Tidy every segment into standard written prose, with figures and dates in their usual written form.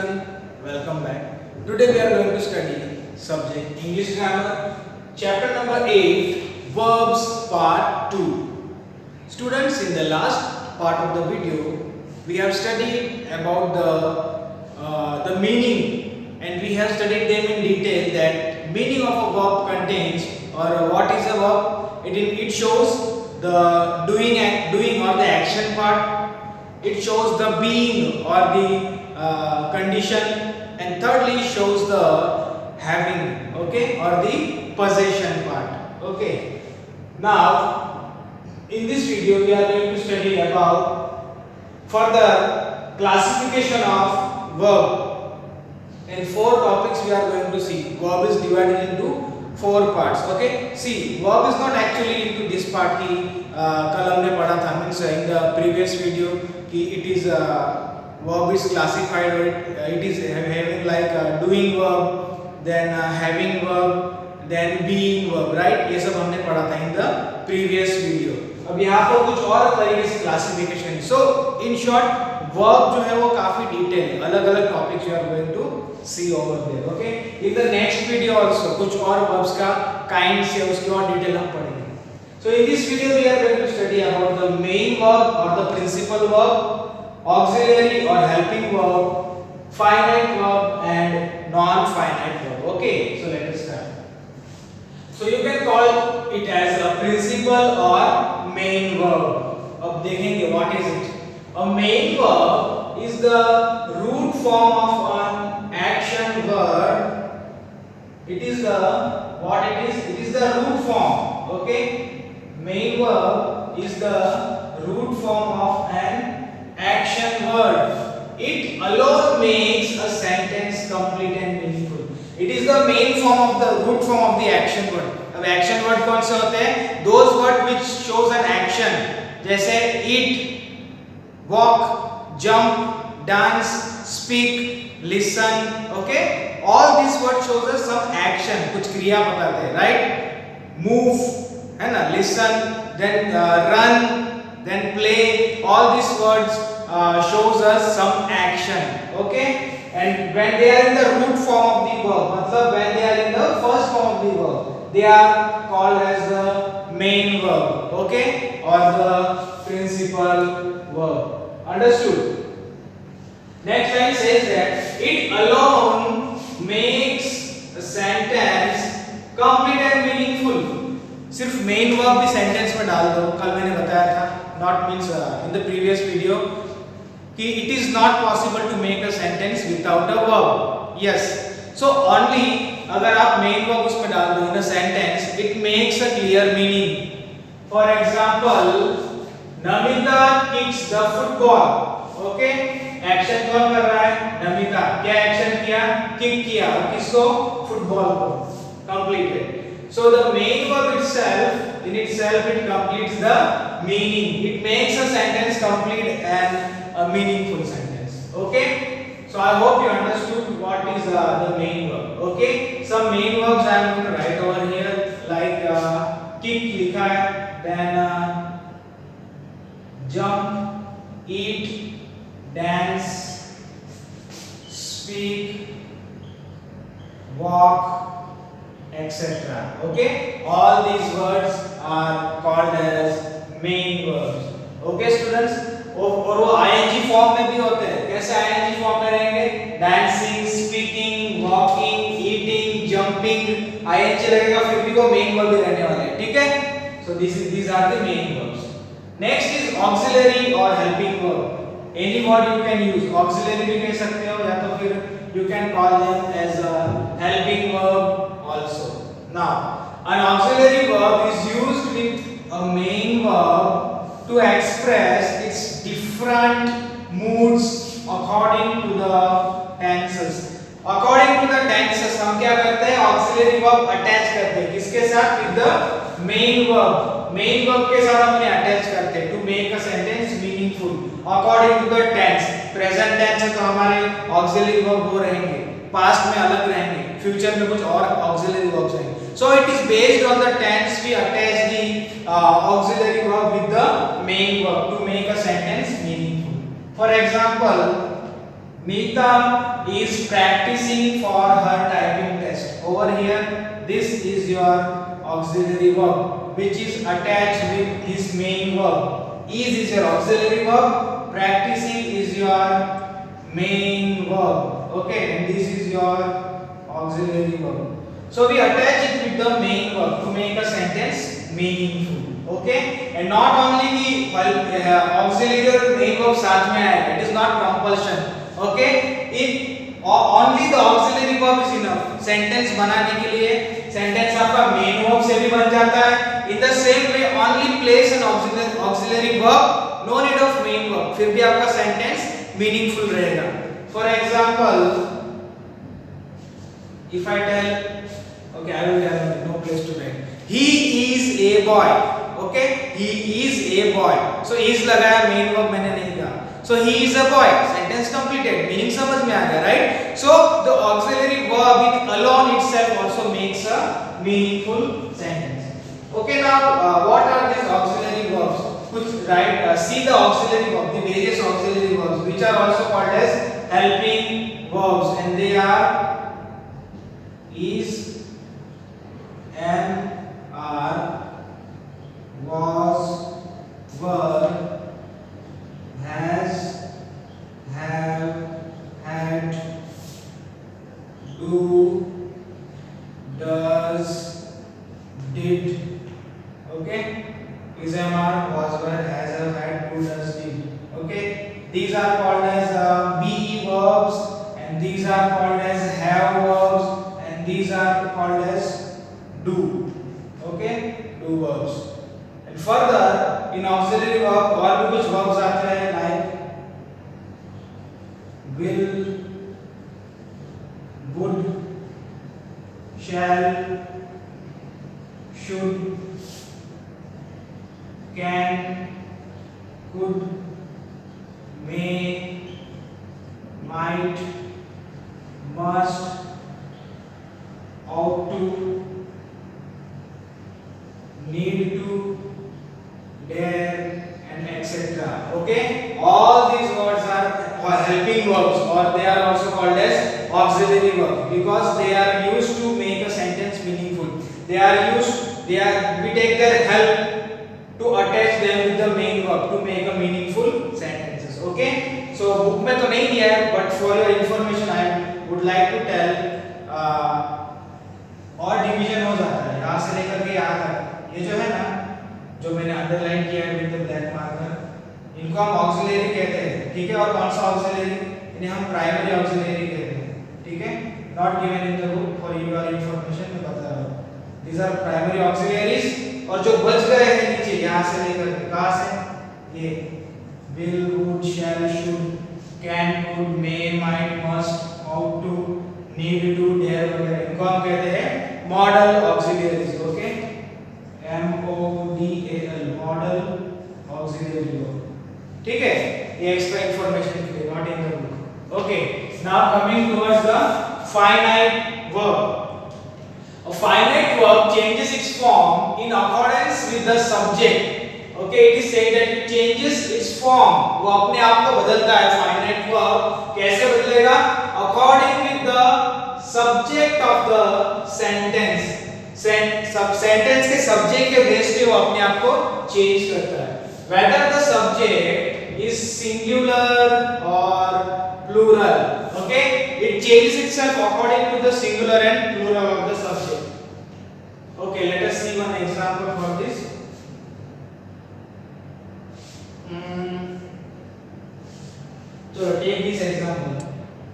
student, welcome back. Today we are going to study subject English grammar, chapter number 8, verbs part 2. Students, in the last part of the video, we have studied about the meaning, and we have studied them in detail. That meaning of a verb contains, or what is a verb? It shows the doing or the action part. It shows the being or the condition, and thirdly shows the having, okay, or the possession part. Okay. Now in this video we are going to study about further classification of verb. In 4 topics we are going to see. Verb is divided into 4 parts. Okay, see, verb is not actually into this part ki कल हमने पढ़ा था, means in the previous video कि it is verb is classified, or it is having like doing verb, then having verb, then being verb, right? ये सब हमने पढ़ा था in the previous video. अब यहाँ पर कुछ और तरीके से classification. So in short, verb जो है वो काफी डिटेल है, अलग-अलग topics you are going to see over there. Okay, in the next video also कुछ और verbs का kind से उसकी और डिटेल हम पढ़ेंगे. So in this video we are going to study about the main verb or the principal verb, auxiliary or helping verb, finite verb and non-finite verb. Okay, so let us start. So you can call it as a principal or main verb. अब देखेंगे what is it. A main verb is the root form of an action verb. It is the what it is? It is the root form. Okay. Main verb is the root form of an action word. It alone makes a sentence complete and meaningful. It is the main form of the root form of the action word. अब action word कौन से होते हैं? Those word which shows an action. जैसे eat, walk, jump, dance, speak, listen. Okay? All these words shows us some action. कुछ क्रिया बताते हैं, right? Move, है ना, listen, then run, then play. All these words shows us some action. Okay, and when they are in the root form of the verb, मतलब when they are in the first form of the verb, they are called as the main verb. Okay, or the principal verb. Understood? Next line says that it alone makes a sentence complete and meaningful. सिर्फ main verb भी sentence में डाल दो. कल मैंने बताया था, not means in the previous video, कि it is not possible to make a sentence without a verb. Yes, so only अगर आप मेन वर्ब उसमें डाल दो in a sentence, it makes a clear meaning. For example, Namita kicks the football. Okay, action कौन कर रहा है? नमिता. क्या एक्शन किया? किक किया. किसको? फुटबॉल को. Completed. So the main verb itself, in itself, it completes the meaning. It makes a sentence complete and a meaningful sentence. Okay? So I hope you understood what is the main verb. Okay? Some main verbs I am going to write over here, like kick लिखा है, then jump, eat, dance, speak, walk, etc. Okay, all these words are called as main verbs. Okay students, और वो ing form में भी होते हैं. कैसे ing form में रहेंगे? dancing, speaking, walking, eating, jumping, ing लगेगा, फिर भी वो main verb ही रहने वाले हैं. ठीक है? So these are the main verbs. Next is auxiliary or helping verb. Any word you can use. auxiliary भी कह सकते हो, या तो फिर you can call them as a helping verb also. Now, an auxiliary verb is used with a main verb to express its different moods according to the tenses. According to the tenses, हम क्या करते हैं? auxiliary verb attach करते हैं. किसके साथ? with the main verb. main verb के साथ हम attach करते हैं to make a sentence meaningful. According to the tense. present tense है तो हमारे auxiliary verb वो रहेंगे. past में अलग रहेंगे. future में कुछ और auxiliary verbs रहेंगे. So it is based on the tense we attach the auxiliary verb with the main verb to make a sentence meaningful. For example, Meeta is practicing for her typing test. Over here, this is your auxiliary verb which is attached with this main verb. Is your auxiliary verb, practicing is your main verb. Okay, and this is your auxiliary verb. So we attach it with the main verb to make a sentence meaningful. Okay, and not only the auxiliary और main verb साथ में आएगा. It is not compulsion. Okay, if only the auxiliary verb is enough. Sentence बनाने के लिए sentence आपका main verb से भी बन जाता है. In the same way, only place an auxiliary verb, no need of main verb. फिर भी आपका sentence meaningful रहेगा. For example, if I tell, okay, I will tell no place to write. He is a boy. Okay, he is a boy. So is लगाया, main verb मैंने नहीं कहा. So he is a boy. Sentence completed. Meaning समझ में आ गया, right? So the auxiliary verb it alone itself also makes a meaningful sentence. Okay, now what are these auxiliary verbs? Kuch right? See the auxiliary verb, the various auxiliary verbs, which are also called as helping verbs, and they are is, am, are, was, were, has, have, had, do, does, did. Okay, is, am, are, was, were, has, have, had, do, does, did. Okay, these are called as be verbs, and these are called as have verbs, and these are called as do. Okay, do verbs. And further, in auxiliary verb और भी कुछ verbs आते हैं like will, would, shall, should, can, could, may, might, must, ought to, need to, dare, and etc. Okay, all these words are helping verbs, or they are also called as auxiliary verbs because they are used to make a sentence meaningful. We take their help to attach them with the main verb to make a meaningful sentences. Okay, so book में तो नहीं दिया है, but for your information I would like to tell और division हो जाता है यहाँ से लेकर के यहाँ तक. ये जो है ना, जो मैंने अंडरलाइन किया है विद द ब्लैक मार्कर, इनको हम ऑक्सिलरी कहते हैं. ठीक है, और कौन सा ऑक्सिलरी? इन्हें हम प्राइमरी ऑक्सिलरी कहते हैं. ठीक है, not given in the book for your information में बता रहा हूँ. These are primary auxiliaries. और जो बच गए हैं नीचे यहाँ से लेकर के कहाँ से, ये will, would, shall, should, can, could, may, might, must, ought to, need to, dare वगैरह, इनको हम कहते हैं model auxiliaries. Okay, MODAL, model auxiliary verb. ठीक है, ये एक्स्ट्रा इंफॉर्मेशन के लिए, not in the book. Okay, now coming towards the finite verb. A finite verb changes its form in accordance with the subject. Okay, it is said that it changes its form. वो अपने आप को बदलता है. Finite verb कैसे बदलेगा? According with the subject of the sentence. Sentence के subject के बेस पे वो अपने आप को change करता है. Whether the subject is singular or plural. Okay, it changes itself according to the singular and plural of the subject. Okay, let us see one example for this. So take this example.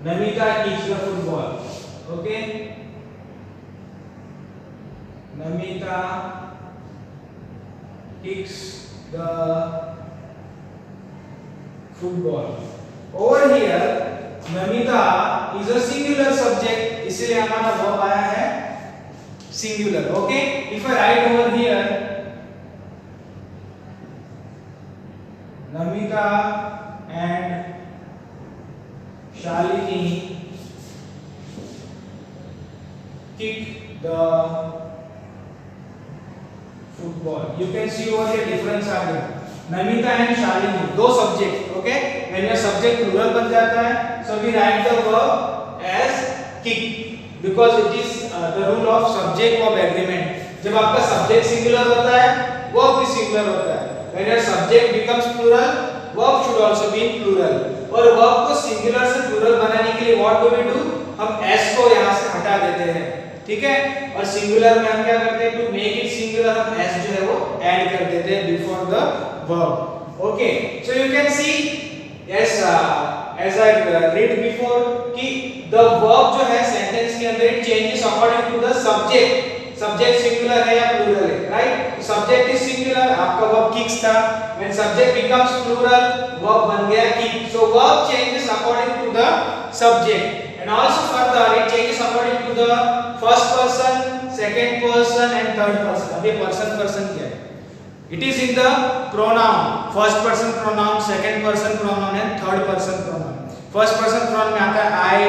Namita kicks the football. Okay, Namita kicks the football. Over here Namita is a singular subject, इसलिए हमारा verb आया है singular. Okay, if I write over here Namita and Shalini kick the football, you can see over here difference आ गया. Namita and Shalini, दो subject. Okay, when your subject plural बन जाता है, so we write the verb as kick because it is the rule of subject verb agreement. जब आपका subject singular होता है, verb भी सिंगुलर होता है. When your subject becomes plural, verb should also be in plural. और verb को singular से प्लूरल बनाने के लिए व्हाट डू वी डू? हम s को यहां से हटा देते हैं. ठीक है, और सिंगुलर में हम क्या करते हैं? टू मेक इट सिंगुलर हम s जो है वो ऐड कर देते हैं before the verb. Okay, so you can see yes as I read before कि the verb जो है sentence के अंदर it changes according to the subject. Subject singular है या plural है, right? Subject is singular, आपका verb kicks था. When subject becomes plural, verb बन गया kick. So verb changes according to the subject. And also further it changes according to the first person, second person and third person. अब ये person क्या है? It is in the pronoun, first person pronoun, second person pronoun and third person pronoun. First person pronoun में आता है I,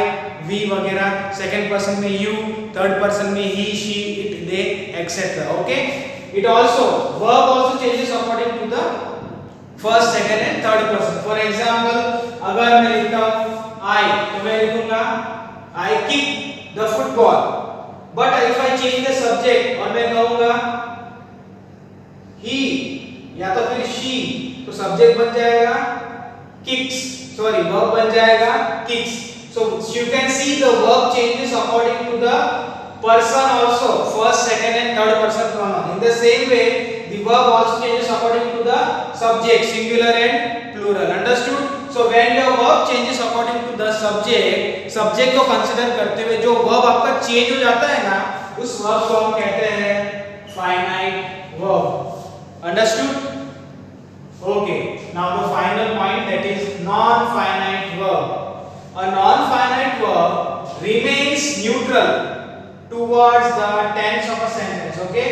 we वगैरह, second person में you, third person में he, she, it, they, etc. Okay? It also verb also changes according to the first, second and third person. For example, अगर मैं लिखता हूँ I, तो मैं लिखूँगा I kick the football. But if I change the subject और मैं कहूँगा he या तो फिर she, तो सब्जेक्ट बन जाएगा kicks, सॉरी वर्ब बन जाएगा kicks. So you can see the verb changes according to the person also, first, second and third person pronoun. In the same way the verb also changes according to the subject, singular and plural. Understood? So when your verb changes according to the subject को consider करते हुए जो verb आपका change हो जाता है ना, उस verb को हम कहते हैं finite verb. Understood? Okay, now the final point, that is non-finite verb. A non-finite verb remains neutral towards the tense of a sentence. Okay,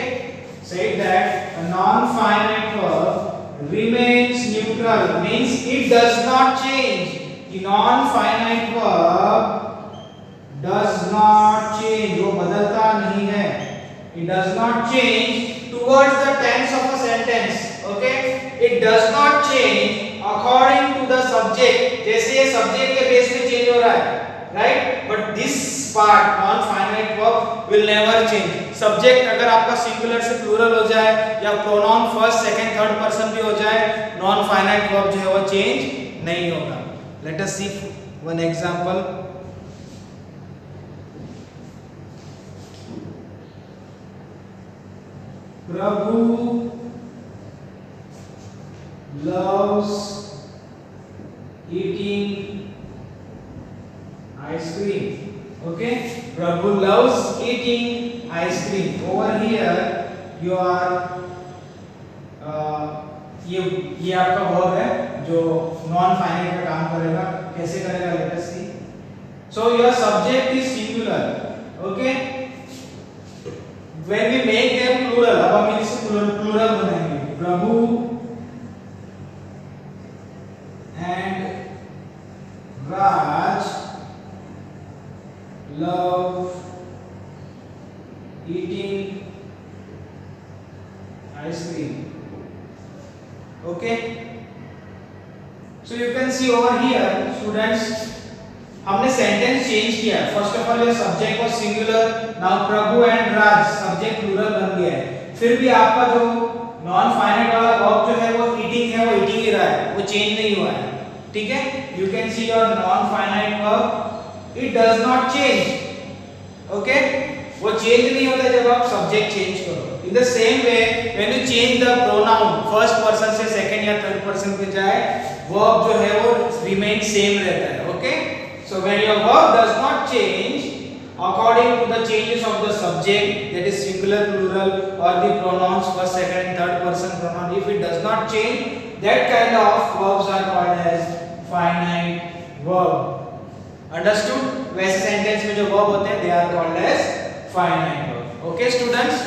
say that a non-finite verb remains neutral means it does not change. The non-finite verb does not change, वो बदलता नहीं है. It does not change towards the tense of a sentence. Okay, it does not change according to the subject. जैसे ये subject के base पे change हो रहा है, right? But this part non-finite verb will never change. Subject अगर आपका singular से plural हो जाए या pronoun first, second, third person भी हो जाए, non-finite verb जो है वो change नहीं होगा. Let us see one example. Prabhu loves eating ice cream. Okay, Prabhu loves eating ice cream. Over here you are ये आपका वर्ब है जो नॉन फाइनाइट का काम करेगा. कैसे करेगा? Let us see. So your subject is singular. Okay, when we make them plural, अब हम इसे plural बनाएंगे. प्रभु and Raj love eating ice cream. Okay, so you can see over here students, हमने सेंटेंस चेंज किया. First of all ये subject was singular, now Prabhu and Raj subject plural बन गया है. फिर भी आपका जो नॉन फाइनाइट वाला वर्ब जो है वो ईटिंग है, वो ईटिंग ही रहा है, वो चेंज नहीं हुआ है. ठीक है, you can see your non finite verb, it does not change. Okay, वो चेंज नहीं होता जब आप सब्जेक्ट चेंज करो. In the same way when you change the pronoun first person से सेकंड या थर्ड पर्सन पे जाए, वर्ब जो है वो रिमेन सेम रहता है. Okay, so when your verb does not change according to the changes of the subject, that is singular, plural or the pronouns first, second and third person pronoun, if it does not change, that kind of verbs are called as finite verb. Understood? वैसे sentence में जो verb होते हैं they are called as finite verb. Okay students,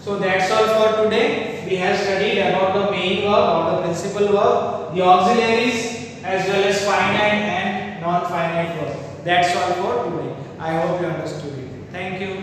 so that's all for today. We have studied about the main verb or the principal verb, the auxiliaries as well as finite and non-finite verb. That's all for today. I hope you understood it. Thank you.